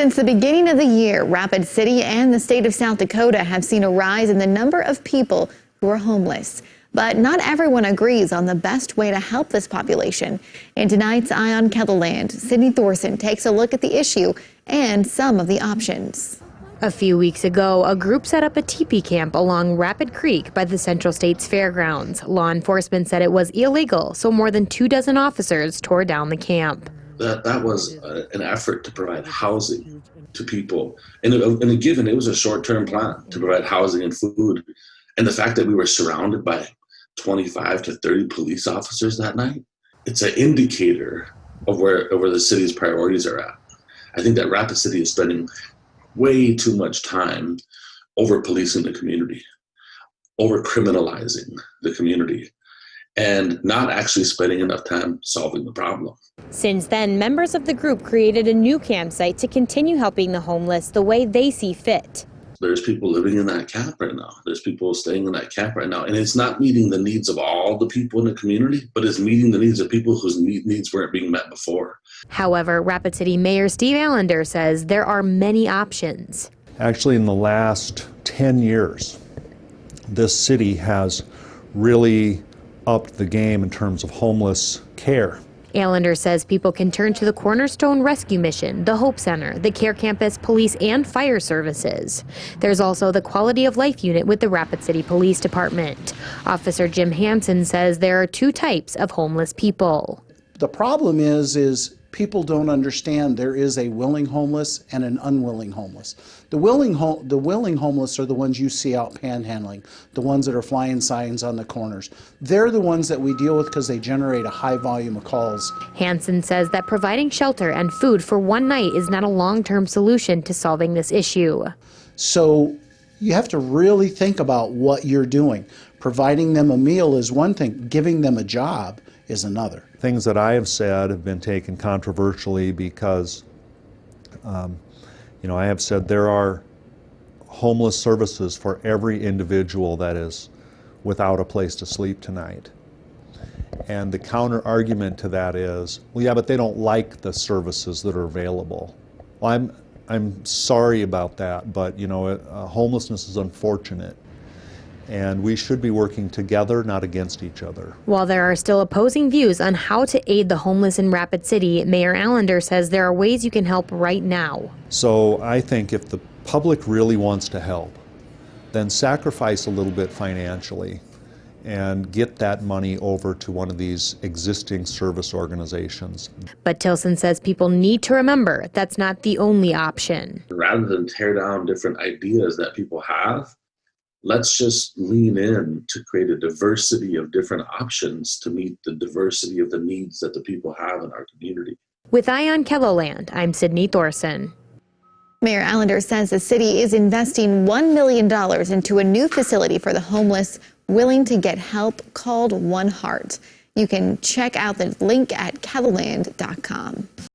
Since the beginning of the year, Rapid City and the state of South Dakota have seen a rise in the number of people who are homeless. But not everyone agrees on the best way to help this population. In tonight's Eye on KELOLAND, Sydney Thorson takes a look at the issue and some of the options. A few weeks ago, a group set up a teepee camp along Rapid Creek by the Central States Fairgrounds. Law enforcement said it was illegal, so more than 24 officers tore down the camp. That was an effort to provide housing to people. And it was a short-term plan to provide housing and food. And the fact that we were surrounded by 25 to 30 police officers that night, it's an indicator of where the city's priorities are at. I think that Rapid City is spending way too much time over policing the community, over criminalizing the community, and not actually spending enough time solving the problem. Since then, members of the group created a new campsite to continue helping the homeless the way they see fit. There's people living in that camp right now. There's people staying in that camp right now. And it's not meeting the needs of all the people in the community, but it's meeting the needs of people whose needs weren't being met before. However, Rapid City Mayor Steve Allender says there are many options. Actually, in the last 10 years, this city has really upped the game in terms of homeless care. Allender says people can turn to the Cornerstone Rescue Mission, the Hope Center, the Care Campus Police and Fire Services. There's also the Quality of Life Unit with the Rapid City Police Department. Officer Jim Hansen says there are two types of homeless people. The problem is people don't understand there is a willing homeless and an unwilling homeless. The willing homeless are the ones you see out panhandling, the ones that are flying signs on the corners. They're the ones that we deal with because they generate a high volume of calls. Hansen says that providing shelter and food for one night is not a long-term solution to solving this issue. So you have to really think about what you're doing. Providing them a meal is one thing, giving them a job is another. Things that I have said have been taken controversially because, I have said there are homeless services for every individual that is without a place to sleep tonight. And the counter argument to that is, well, yeah, but they don't like the services that are available. Well, I'm sorry about that, but homelessness is unfortunate. And we should be working together, not against each other. While there are still opposing views on how to aid the homeless in Rapid City, Mayor Allender says there are ways you can help right now. So I think if the public really wants to help, then sacrifice a little bit financially and get that money over to one of these existing service organizations. But Tilson says people need to remember that's not the only option. Rather than tear down different ideas that people have, let's just lean in to create a diversity of different options to meet the diversity of the needs that the people have in our community. With Eye on KELOLAND, I'm Sydney Thorson. Mayor Allender says the city is investing $1 million into a new facility for the homeless willing to get help called One Heart. You can check out the link at KELOLAND.com.